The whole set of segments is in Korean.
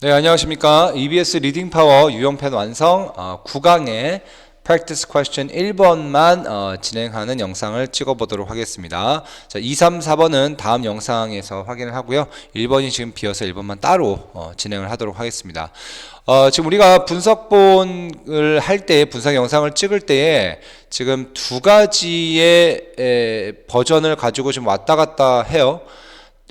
네, 안녕하십니까. EBS 리딩 파워 유형편 완성 9강의 practice question 1번만 진행하는 영상을 찍어보도록 하겠습니다. 자, 2, 3, 4번은 다음 영상에서 확인을 하고요. 1번이 지금 비어서 1번만 따로 진행을 하도록 하겠습니다. 지금 우리가 분석본을 할 때, 분석 영상을 찍을 때에 지금 두 가지의 버전을 가지고 지금 왔다 갔다 해요.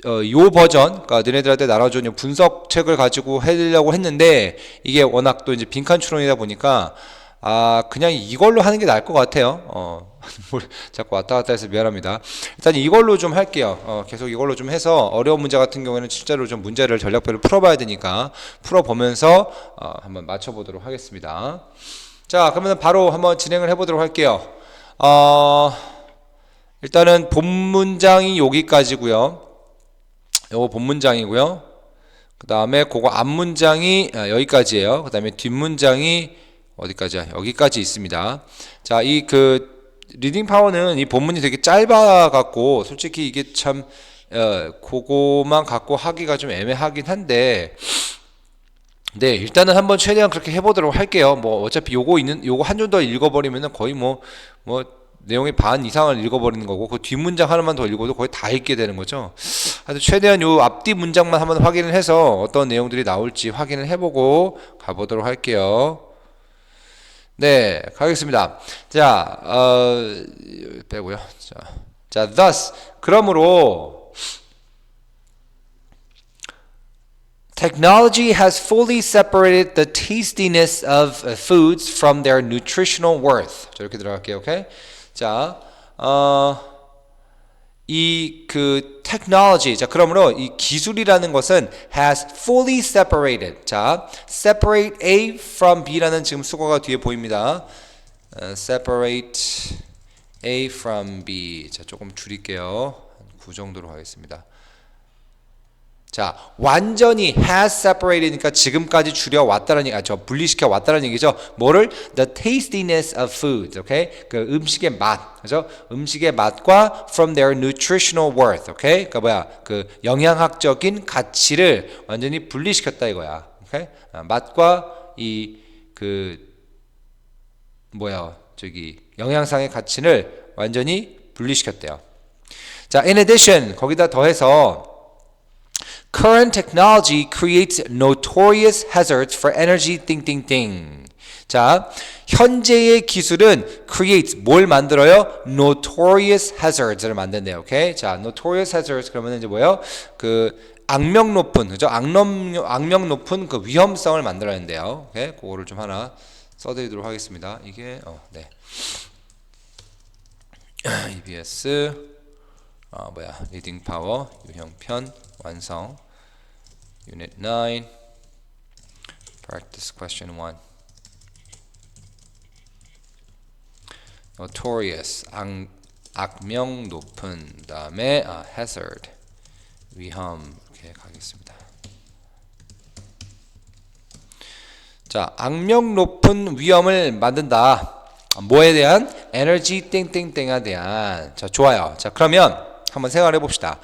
요 버전, 그러니까 너네들한테 나눠준 요 분석책을 가지고 하려고 했는데 이게 워낙 또 이제 빈칸 추론이다 보니까 그냥 이걸로 하는 게 나을 것 같아요. 자꾸 왔다 갔다 해서 미안합니다. 일단 이걸로 좀 할게요. 계속 이걸로 좀 해서 어려운 문제 같은 경우에는 실제로 좀 문제를 전략별로 풀어봐야 되니까 풀어보면서 한번 맞춰보도록 하겠습니다. 자, 그러면 바로 한번 진행을 해보도록 할게요. 일단은 본 문장이 여기까지고요. 요거 본문장이고요. 그 다음에 그거 앞문장이 여기까지예요. 그 다음에 뒷문장이 어디까지야? 여기까지 있습니다. 자, 이 리딩 파워는 이 본문이 되게 짧아 갖고 솔직히 이게 참 그거만 갖고 하기가 좀 애매하긴 한데, 네, 일단은 한번 최대한 그렇게 해보도록 할게요. 뭐 어차피 요거 한 줄 더 읽어버리면은 거의 뭐 내용의 반 이상을 읽어버리는 거고, 그 뒷문장 하나만 더 읽어도 거의 다 읽게 되는 거죠. 하여튼 최대한 요 앞뒤 문장만 한번 확인을 해서 어떤 내용들이 나올지 확인을 해보고 가보도록 할게요. 네, 가겠습니다. 자, 빼고요. 자, thus, 그러므로 Technology has fully separated the tastiness of foods from their nutritional worth. 자, 이렇게 들어갈게요. 오케이? 자, technology. 자, 그러므로 이 기술이라는 것은 has fully separated. 자, separate A from B라는 지금 수거가 뒤에 보입니다. separate A from B. 자, 조금 줄일게요. 한 9 정도로 하겠습니다. 자, 완전히 has separated니까 지금까지 줄여왔다는 얘기, 분리시켜 왔다는 얘기죠. 뭐를? The tastiness of foods, okay? 그 음식의 맛, 그죠? 음식의 맛과 from their nutritional worth, okay? 그러니까 뭐야? 그 영양학적인 가치를 완전히 분리시켰다 이거야, okay? 맛과 영양상의 가치를 완전히 분리시켰대요. 자, in addition, 거기다 더해서 Current technology creates notorious hazards for energy 띵띵띵. 자, 현재의 기술은 creates 뭘 만들어요? Notorious hazards를 만든대요. 오케이? 자, notorious hazards 그러면 이제 뭐예요? 악명 높은, 그죠? 악명 높은 그 위험성을 만들어낸대요. 오케이? 그거를 좀 하나 써드리도록 하겠습니다. 이게 네. EBS 리딩 파워 유형편 완성 Unit 9 Practice Question 1 Notorious 악명 높은 다음에 hazard 위험 이렇게 가겠습니다. 자, 악명 높은 위험을 만든다. 뭐에 대한? 에너지 땡땡땡에 대한. 자, 좋아요. 자, 그러면 한번 생각해 봅시다.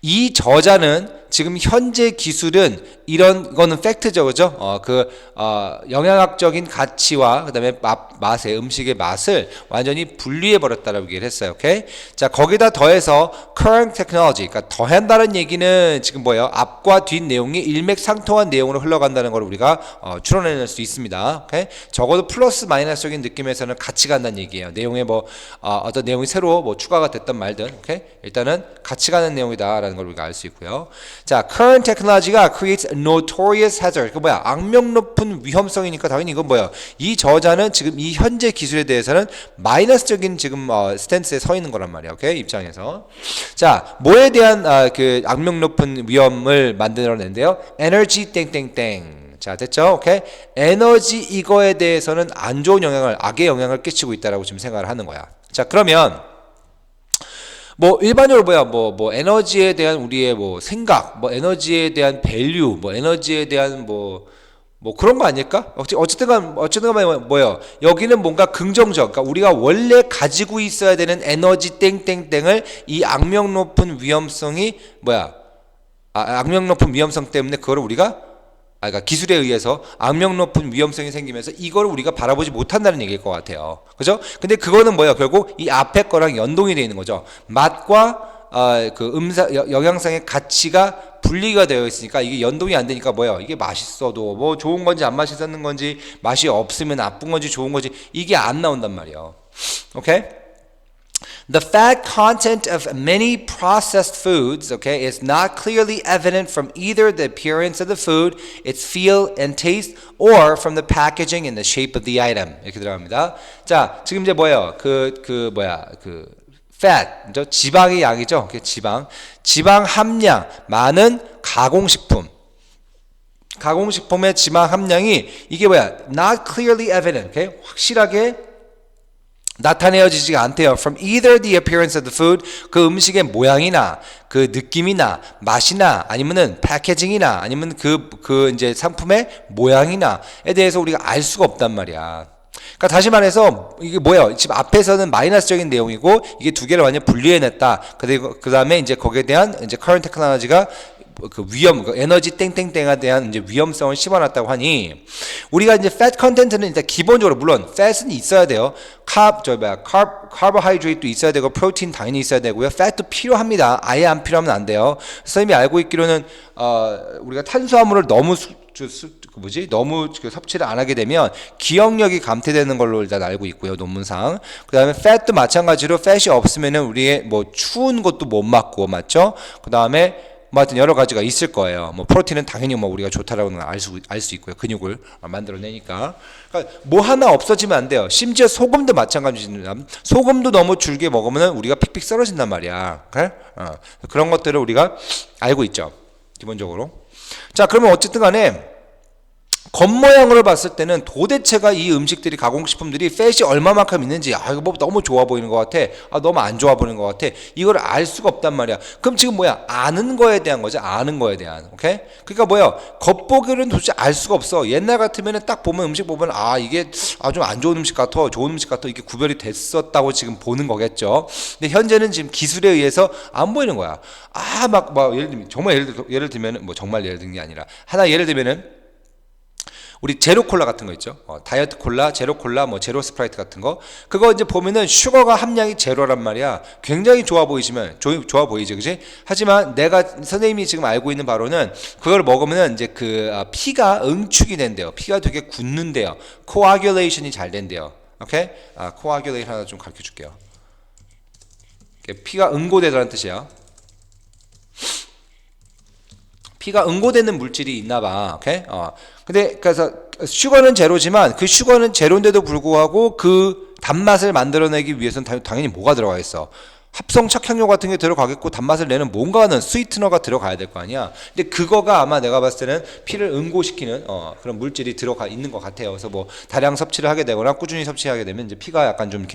이 저자는 지금 현재 기술은 이런 거는 팩트죠, 그죠? 영양학적인 가치와 그다음에 맛의 음식의 맛을 완전히 분리해 버렸다라고 얘기를 했어요. 오케이? 자, 거기다 더해서 current technology, 그러니까 더한다는 얘기는 지금 뭐예요? 앞과 뒷 내용이 일맥상통한 내용으로 흘러간다는 걸 우리가 추론해낼 수 있습니다. 오케이? 적어도 플러스 마이너스적인 느낌에서는 같이 간다는 얘기예요. 내용에 어떤 내용이 새로 추가가 됐던 말든, 오케이? 일단은 같이 가는 내용이다라는 걸 우리가 알 수 있고요. 자, current technology가 creates notorious hazard. 그 뭐야? 악명 높은 위험성이니까 당연히 이건 뭐야? 이 저자는 지금 이 현재 기술에 대해서는 마이너스적인 지금 스탠스에 서 있는 거란 말이야. 오케이? 입장에서. 자, 뭐에 대한 그 악명 높은 위험을 만들어낸대요? 에너지 땡땡땡. 자, 됐죠? 오케이? 에너지 이거에 대해서는 안 좋은 영향을, 악의 영향을 끼치고 있다라고 지금 생각을 하는 거야. 자, 그러면 일반적으로 에너지에 대한 우리의 생각, 에너지에 대한 밸류, 에너지에 대한 그런 거 아닐까? 어쨌든 간에 뭐예요? 여기는 뭔가 긍정적, 그러니까 우리가 원래 가지고 있어야 되는 에너지 땡땡땡을 이 악명 높은 위험성이 악명 높은 위험성 때문에 그거를 우리가 그러니까 기술에 의해서 악명 높은 위험성이 생기면서 이걸 우리가 바라보지 못한다는 얘기일 것 같아요. 그죠? 근데 그거는 뭐예요? 결국 이 앞에 거랑 연동이 되어 있는 거죠. 맛과 그 영양상의 가치가 분리가 되어 있으니까 이게 연동이 안 되니까 뭐예요? 이게 맛있어도 뭐 좋은 건지 안 맛있었는 건지 맛이 없으면 나쁜 건지 좋은 건지 이게 안 나온단 말이에요. 오케이? The fat content of many processed foods, okay, is not clearly evident from either the appearance of the food, its feel and taste, or from the packaging and the shape of the item. 이렇게 들어갑니다. 자, 지금 이제 뭐예요? fat, 지방의 양이죠. 지방 함량 많은 가공식품. 가공식품의 지방 함량이 이게 뭐야? Not clearly evident. Okay? 확실하게 나타내어지지가 않대요. From either the appearance of the food, 그 음식의 모양이나 그 느낌이나 맛이나 아니면은 패키징이나 아니면 그 이제 상품의 모양이나에 대해서 우리가 알 수가 없단 말이야. 그러니까 다시 말해서 이게 뭐예요? 지금 앞에서는 마이너스적인 내용이고 이게 두 개를 완전 분리해냈다. 그리고 그 다음에 이제 거기에 대한 이제 current technology가 그 위험, 그 에너지 땡땡땡에 대한 이제 위험성을 씹어놨다고 하니 우리가 이제 fat content는 일단 기본적으로 물론 fat은 있어야 돼요. carbohydrate도 있어야 되고 프로틴 당연히 있어야 되고요. fat도 필요합니다. 아예 안 필요하면 안 돼요. 선생님이 알고 있기로는 우리가 탄수화물을 너무 너무 섭취를 안 하게 되면 기억력이 감퇴되는 걸로 일단 알고 있고요. 논문상. 그 다음에 fat도 마찬가지로 fat이 없으면은 우리의 뭐 추운 것도 못 맞고 맞죠? 그 다음에 뭐 하여튼 여러 가지가 있을 거예요. 뭐 프로틴은 당연히 뭐 우리가 좋다라고는 알 수 있고요. 근육을 만들어내니까. 그러니까 뭐 하나 없어지면 안 돼요. 심지어 소금도 마찬가지입니다. 소금도 너무 줄게 먹으면 우리가 픽픽 썰어진단 말이야. 그래? 그런 것들을 우리가 알고 있죠. 기본적으로. 자, 그러면 어쨌든 간에 겉모양으로 봤을 때는 도대체가 이 음식들이 가공식품들이 fat이 얼마만큼 있는지 이거 뭐 너무 좋아 보이는 것 같아, 너무 안 좋아 보이는 것 같아, 이걸 알 수가 없단 말이야. 그럼 지금 뭐야? 아는 거에 대한 거죠. 아는 거에 대한. 오케이? 그러니까 뭐야? 겉보기로는 도대체 알 수가 없어. 옛날 같으면은 딱 보면 음식 보면 이게 좀 안 좋은 음식 같아, 좋은 음식 같아, 이게 구별이 됐었다고 지금 보는 거겠죠. 근데 현재는 지금 기술에 의해서 안 보이는 거야. 예를 들면 정말 예를 들면은 뭐 정말 예를 든 게 아니라 하나 예를 들면은 우리 제로 콜라 같은 거 있죠. 다이어트 콜라, 제로 콜라, 뭐 제로 스프라이트 같은 거. 그거 이제 보면은 슈거가 함량이 제로란 말이야. 굉장히 좋아 보이지만 좋아 보이지, 그지? 하지만 내가 선생님이 지금 알고 있는 바로는 그걸 먹으면은 이제 피가 응축이 된대요. 피가 되게 굳는데요. 코아귤레이션이 잘 된대요. 오케이? 코아귤레이션 하나 좀 가르쳐 줄게요. 피가 응고되다는 뜻이야. 피가 응고되는 물질이 있나 봐. 오케이? 근데 그래서 슈거는 제로지만 그 슈거는 제로인데도 불구하고 그 단맛을 만들어내기 위해서는 당연히 뭐가 들어가 있어? 합성 착향료 같은 게 들어가겠고 단맛을 내는 뭔가는 스위트너가 들어가야 될 거 아니야. 근데 그거가 아마 내가 봤을 때는 피를 응고시키는 그런 물질이 들어가 있는 것 같아요. 그래서 뭐 다량 섭취를 하게 되거나 꾸준히 섭취하게 되면 이제 피가 약간 좀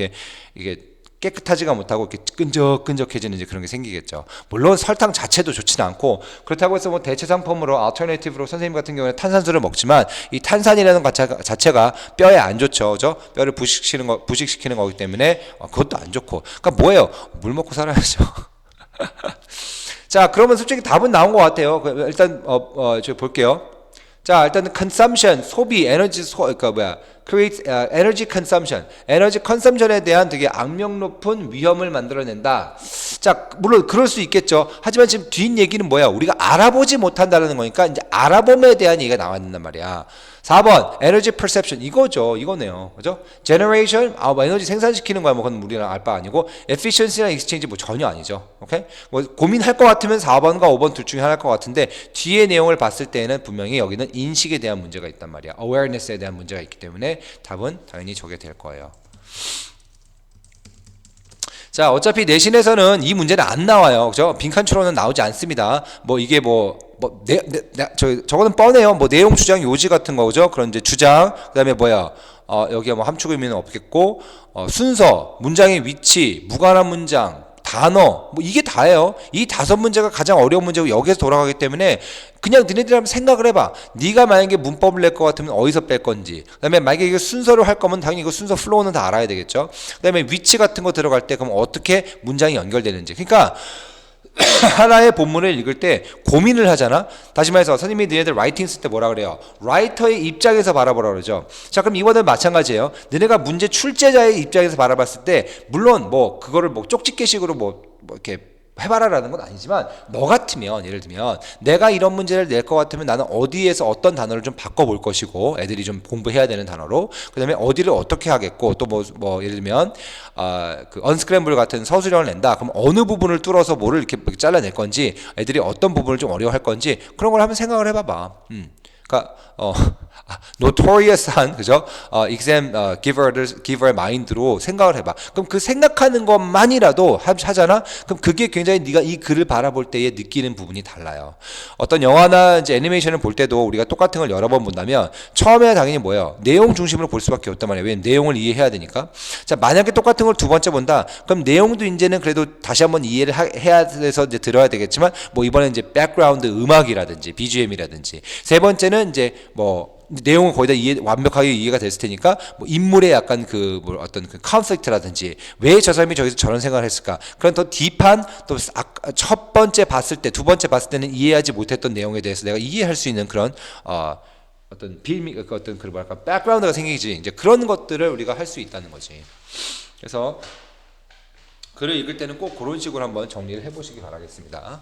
이게 깨끗하지가 못하고 이렇게 끈적끈적해지는 이제 그런 게 생기겠죠. 물론 설탕 자체도 좋지는 않고 그렇다고 해서 뭐 대체 상품으로 알터네티브로 선생님 같은 경우는 탄산수를 먹지만 이 탄산이라는 자체가 뼈에 안 좋죠. 그죠? 뼈를 부식시키는 거기 때문에 그것도 안 좋고. 그러니까 뭐예요? 물 먹고 살아야죠. 자, 그러면 솔직히 답은 나온 것 같아요. 일단 저 볼게요. 자, 일단 consumption, 소비, create energy consumption, 에너지 컨섬션에 대한 되게 악명 높은 위험을 만들어낸다. 자, 물론 그럴 수 있겠죠. 하지만 지금 뒷 얘기는 뭐야? 우리가 알아보지 못한다는 거니까 이제 알아봄에 대한 얘기가 나와 있단 말이야. 4번 에너지 perception, 이거네요. 그죠? generation, 에너지 생산시키는 거야. 뭐 그건 우리는 알 바 아니고 efficiency나 exchange 뭐 전혀 아니죠. 오케이? 뭐 고민할 것 같으면 4번과 5번 둘 중에 하나일 것 같은데 뒤에 내용을 봤을 때는 분명히 여기는 인식에 대한 문제가 있단 말이야. awareness에 대한 문제가 있기 때문에 답은 당연히 저게 될 거예요. 자, 어차피 내신에서는 이 문제는 안 나와요. 그죠? 빈칸추로는 나오지 않습니다. 뭐 이게 저거는 뻔해요. 뭐 내용, 주장, 요지 같은 거, 그죠? 그런 이제 주장, 그 다음에 여기가 뭐 함축 의미는 없겠고, 순서, 문장의 위치, 무관한 문장, 단어, 뭐 이게 다예요. 이 5문제가 가장 어려운 문제고 여기에서 돌아가기 때문에 그냥 니네들 한번 생각을 해봐. 네가 만약에 문법을 낼 것 같으면 어디서 뺄 건지, 그 다음에 만약에 이거 순서를 할 거면 당연히 이거 순서 플로우는 다 알아야 되겠죠. 그 다음에 위치 같은 거 들어갈 때 그럼 어떻게 문장이 연결되는지. 그러니까 하나의 본문을 읽을 때 고민을 하잖아. 다시 말해서 선생님이 너네들 라이팅 쓸 때 뭐라 그래요? 라이터의 입장에서 바라보라 그러죠. 자, 그럼 이거는 마찬가지예요. 너네가 문제 출제자의 입장에서 바라봤을 때 물론 뭐 그거를 뭐 쪽집게식으로 뭐 이렇게 해봐라라는 건 아니지만 너 같으면 예를 들면 내가 이런 문제를 낼 것 같으면 나는 어디에서 어떤 단어를 좀 바꿔볼 것이고 애들이 좀 공부해야 되는 단어로 그 다음에 어디를 어떻게 하겠고 또 뭐 예를 들면 그 언스크램블 같은 서술형을 낸다 그럼 어느 부분을 뚫어서 뭐를 이렇게 잘라낼 건지 애들이 어떤 부분을 좀 어려워할 건지 그런 걸 한번 생각을 해봐봐. 그러니까 notorious한 그죠? exam giver의 마인드로 생각을 해봐. 그럼 그 생각하는 것만이라도 하잖아. 그럼 그게 굉장히 네가 이 글을 바라볼 때에 느끼는 부분이 달라요. 어떤 영화나 이제 애니메이션을 볼 때도 우리가 똑같은 걸 여러 번 본다면 처음에 당연히 뭐예요? 내용 중심으로 볼 수밖에 없단 말이에요. 왜냐면 내용을 이해해야 되니까. 자, 만약에 똑같은 걸 두 번째 본다. 그럼 내용도 이제는 그래도 다시 한번 이해를 해야 돼서 이제 들어야 되겠지만 뭐 이번에 이제 백그라운드 음악이라든지 BGM이라든지 세 번째는 이제 뭐 내용은 거의 다 완벽하게 이해가 됐을 테니까 뭐 인물의 약간 그 뭐 어떤 그 컨플릭트라든지 왜 저 사람이 저기서 저런 생각을 했을까 그런 더 딥한 또 첫 번째 봤을 때 두 번째 봤을 때는 이해하지 못했던 내용에 대해서 내가 이해할 수 있는 그런 어떤 빌미 어떤 그 뭐랄까 백그라운드가 생기지 이제 그런 것들을 우리가 할 수 있다는 거지. 그래서 글을 읽을 때는 꼭 그런 식으로 한번 정리를 해보시기 바라겠습니다.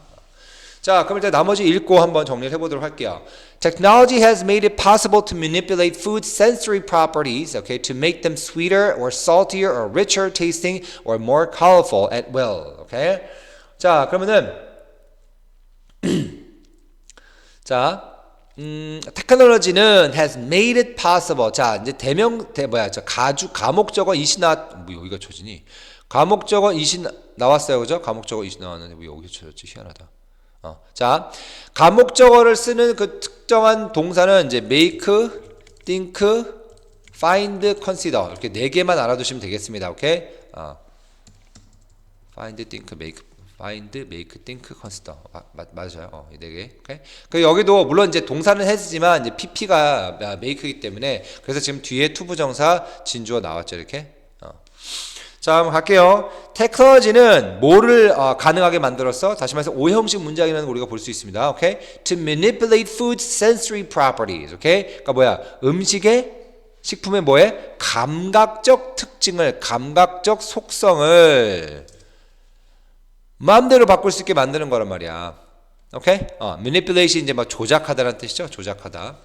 자, 그럼 이제 나머지 읽고 한번 정리를 해보도록 할게요. Technology has made it possible to manipulate food's sensory properties, okay, to make them sweeter or saltier or richer tasting or more colorful at will, okay? 자, 그러면은 자, technology는 has made it possible. 자, 이제 가목적어 이시 뭐 여기가 쳐지니? 가목적어 이시 나왔어요, 그죠? 가목적어 이시 나왔는데 왜 여기서 쳐졌지? 희한하다. 자, 가목적어를 쓰는 그 특정한 동사는 이제 make, think, find, consider 이렇게 네 개만 알아두시면 되겠습니다. 오케이? find, think, make, think, consider 맞아요. 이 네 개. 오케이? 그 여기도 물론 이제 동사는 has지만 이제 pp가 make이기 때문에 그래서 지금 뒤에 투부정사 진주어 나왔죠, 이렇게. 자, 한번 갈게요. 테크놀로지는 뭐를 가능하게 만들었어? 다시 말해서 오형식 문장이라는 걸 우리가 볼 수 있습니다. 오케이? To manipulate food's sensory properties. 오케이? 그러니까 뭐야? 음식의 식품의 뭐에? 감각적 특징을, 감각적 속성을 마음대로 바꿀 수 있게 만드는 거란 말이야. 오케이? manipulate이 이제 막 조작하다라는 뜻이죠. 조작하다.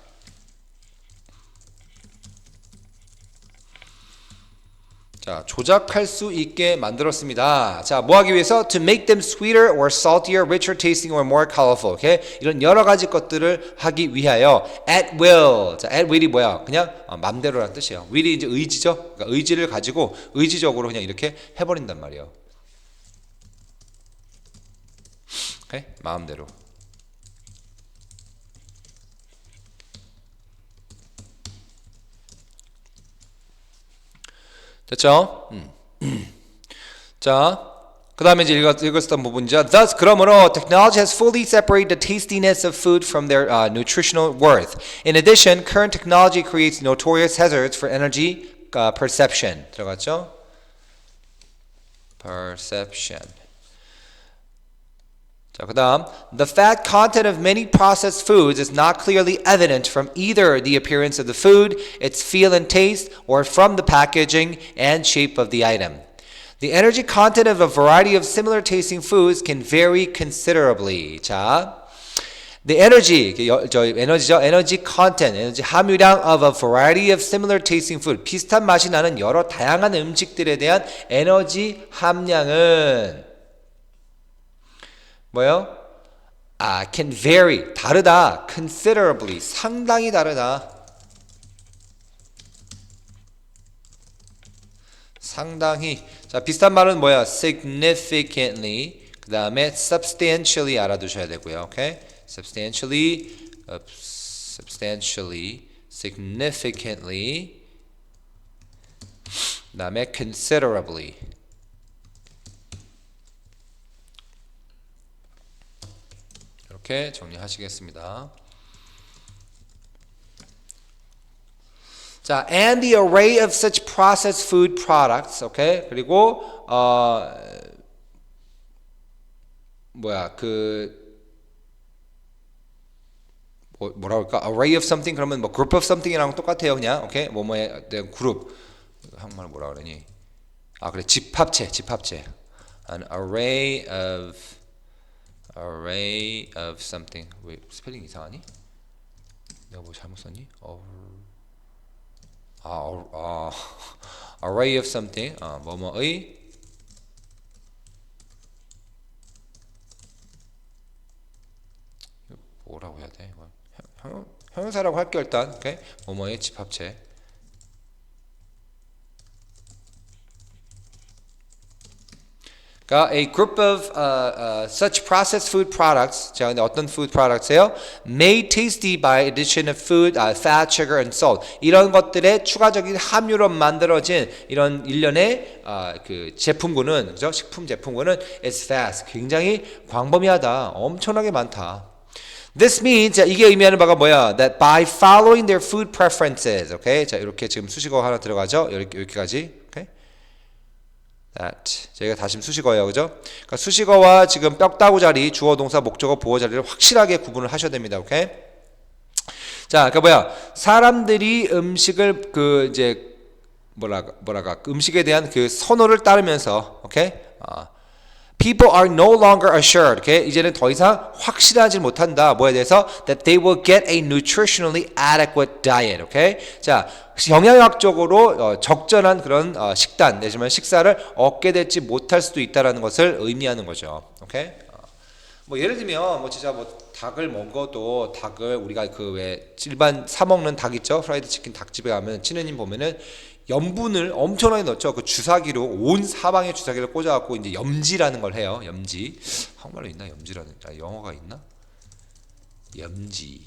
자, 조작할 수 있게 만들었습니다. 자, 뭐 하기 위해서? To make them sweeter or saltier, richer tasting or more colorful. 오케이? 이런 여러 가지 것들을 하기 위하여 at will. 자, at will이 뭐야? 그냥 맘대로라는 뜻이에요. will이 이제 의지죠. 그러니까 의지를 가지고 의지적으로 그냥 이렇게 해버린단 말이에요. 오케이? 마음대로. 됐죠? 자, 그 다음에 이제 읽었던 부분이죠. Thus, 그러므로 technology has fully separated the tastiness of food from their nutritional worth. In addition, current technology creates notorious hazards for energy perception. 들어갔죠? Perception. 자, 그다음 the fat content of many processed foods is not clearly evident from either the appearance of the food, its feel and taste, or from the packaging and shape of the item. The energy content of a variety of similar tasting foods can vary considerably. 자, the energy, 에너지죠. energy content, 에너지 함유량 of a variety of similar tasting food. 비슷한 맛이 나는 여러 다양한 음식들에 대한 에너지 함량은 뭐요? can vary, 다르다. considerably, 상당히 다르다. 상당히. 자, 비슷한 말은 뭐야? significantly. 그 다음에 substantially 알아두셔야 되고요. 오케이? substantially, significantly. 그 다음에 considerably. 이렇게 정리하시겠습니다. 자, and the array of such processed food products, 오케이? 그리고 뭐야 뭐라 그럴까? array of something 그러면 뭐 group of something이랑 똑같아요. 그냥 오케이 뭐뭐에 대한 그룹 한국말 뭐라 그러니? 아 그래 집합체 an array of something 왜 스펠링 이상하니? 내가 뭐 잘못 썼니? array of something 뭐뭐의 뭐라고 해야 돼? 형용사라고 할게요 일단. 오케이? 뭐뭐의 집합체. 그러니까 a group of such processed food products. 자, 근데 어떤 food products예요? Made tasty by addition of food, fat, sugar, and salt. 이런 것들의 추가적인 함유로 만들어진 이런 일련의 그 제품군은, 그죠? 식품 제품군은 is vast. 굉장히 광범위하다. 엄청나게 많다. This means 이게 의미하는 바가 뭐야? That by following their food preferences, okay? 자 이렇게 지금 수식어 하나 들어가죠? 여기까지, okay? That 저희가 다시 수식어예요, 그죠? 그러니까 수식어와 지금 뼈다구 자리, 주어, 동사, 목적어, 보어 자리를 확실하게 구분을 하셔야 됩니다, okay? 자, 그러니까 뭐야? 사람들이 음식을 그 이제 뭐랄까 음식에 대한 그 선호를 따르면서, okay? People are no longer assured. Okay? 이제는 더 이상 확실하지 못한다. 뭐에 대해서? That they will get a nutritionally adequate diet. Okay? 자, 영양학적으로 적절한 그런 식단 내지만 식사를 얻게 될지 못할 수도 있다라는 것을 의미하는 거죠. Okay? 뭐 예를 들면 뭐 진짜 뭐 닭을 먹어도 닭을 우리가 그 왜 일반 사 먹는 닭 있죠? 프라이드 치킨 닭집에 가면 치느님 보면은 염분을 엄청나게 넣죠. 그 주사기로 온 사방에 주사기를 꽂아갖고 이제 염지라는 걸 해요. 염지. 한국말로 있나? 염지라는 영어가 있나? 염지.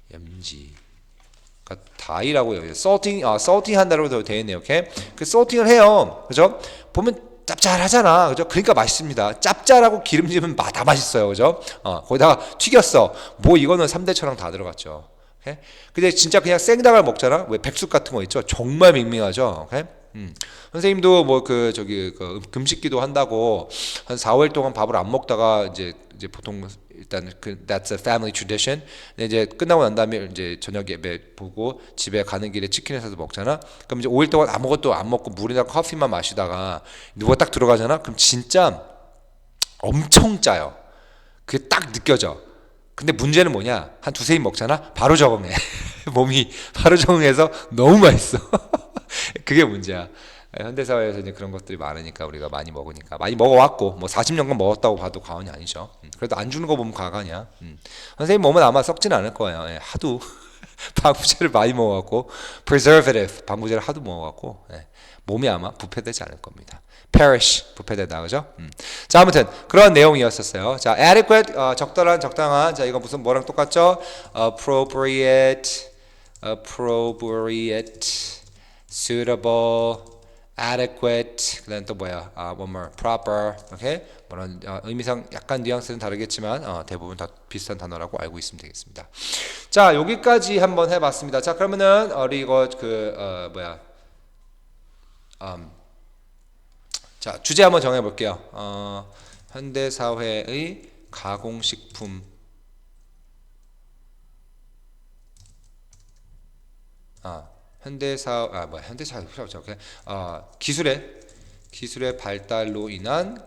그러니까 다이라고 해요. 서팅 한다고 되어 있네요. 오케이? 그 서팅을 해요. 그죠? 보면 짭짤하잖아. 그죠? 그러니까 맛있습니다. 짭짤하고 기름지면 다 맛있어요. 그죠? 거기다가 튀겼어. 뭐 이거는 3대처럼 다 들어갔죠. 오케이? 근데 진짜 그냥 생닭을 먹잖아. 왜 백숙 같은 거 있죠? 정말 밍밍하죠. 오케이? 선생님도 뭐 그 금식기도 한다고 한 4월 동안 밥을 안 먹다가 이제 보통 일단 that's a family tradition. 근데 이제 끝나고 난 다음에 이제 저녁 예배 보고 집에 가는 길에 치킨을 사서 먹잖아. 그럼 이제 5일 동안 아무것도 안 먹고 물이나 커피만 마시다가 누가 딱 들어가잖아. 그럼 진짜 엄청 짜요. 그게 딱 느껴져. 근데 문제는 뭐냐? 한 두세 입 먹잖아? 바로 적응해. 몸이 바로 적응해서 너무 맛있어. 그게 문제야. 현대사회에서 이제 그런 것들이 많으니까 우리가 많이 먹으니까 많이 먹어왔고 뭐 40년간 먹었다고 봐도 과언이 아니죠. 그래도 안 주는 거 보면 과가냐. 선생님 몸은 아마 썩진 않을 거예요. 예, 하도 방부제를 많이 먹어갖고 preservative 방부제를 하도 먹어갖고 몸이 아마 부패되지 않을 겁니다. perish 부패되다 그죠? 자 아무튼 그런 내용이었었어요. 자 adequate 적당한 자 이거 무슨 뭐랑 똑같죠? appropriate suitable adequate 그다음 또 뭐야? one more proper 오케이? 뭐런 의미상 약간 뉘앙스는 다르겠지만 대부분 다 비슷한 단어라고 알고 있으면 되겠습니다. 자 여기까지 한번 해봤습니다. 자 그러면은 우리 이거 자 주제 한번 정해볼게요. 현대사회의 가공식품 기술의 발달로 인한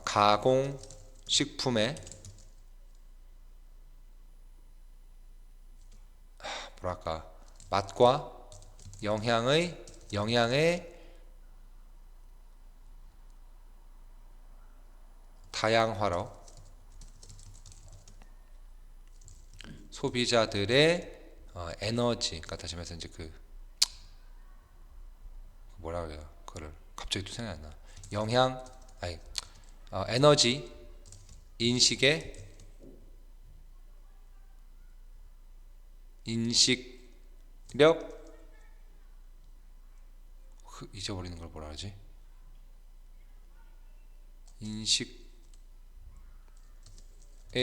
가공식품의 뭐랄까 맛과 영양의 다양화로 소비자들의 에너지, 그러니까 다시 말해서 이제 뭐라 그래요? 그거를 갑자기 또 생각이 안 나. 에너지 인식력 잊어버리는 걸 뭐라 하지? 인식의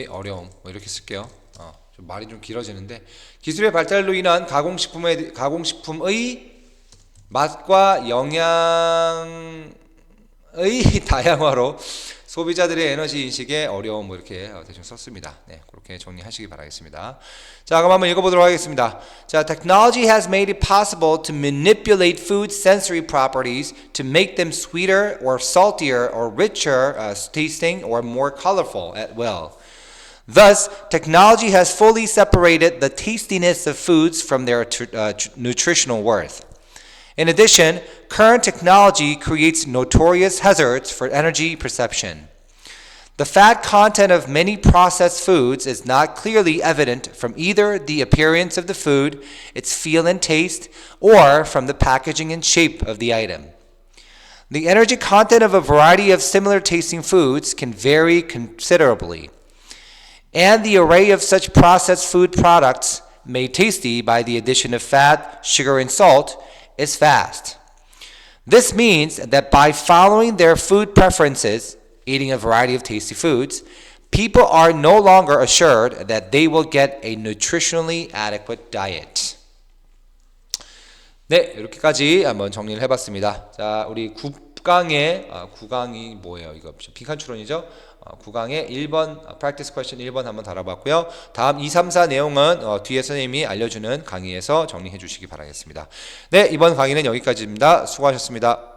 어려움 뭐 이렇게 쓸게요. 좀 말이 좀 길어지는데 기술의 발달로 인한 가공식품의 맛과 영양의 다양화로 소비자들의 에너지 인식에 어려움 뭐 이렇게 대충 썼습니다. 네, 그렇게 정리하시기 바라겠습니다. 자, 그럼 한번 읽어보도록 하겠습니다. 자, technology has made it possible to manipulate food sensory properties to make them sweeter or saltier or richer tasting or more colorful at will. Thus, technology has fully separated the tastiness of foods from their nutritional worth. In addition, current technology creates notorious hazards for energy perception. The fat content of many processed foods is not clearly evident from either the appearance of the food, its feel and taste, or from the packaging and shape of the item. The energy content of a variety of similar tasting foods can vary considerably, and the array of such processed food products, made tasty by the addition of fat, sugar, and salt, is vast. This means that by following their food preferences, eating a variety of tasty foods, people are no longer assured that they will get a nutritionally adequate diet. 네, 이렇게까지 한번 정리를 해봤습니다. 자, 우리 9강이 뭐예요? 이거 빈칸 추론이죠? 9강의 1번 practice question 1번 한번 다뤄봤고요. 다음 2, 3, 4 내용은 뒤에 선생님이 알려주는 강의에서 정리해 주시기 바라겠습니다. 네, 이번 강의는 여기까지입니다. 수고하셨습니다.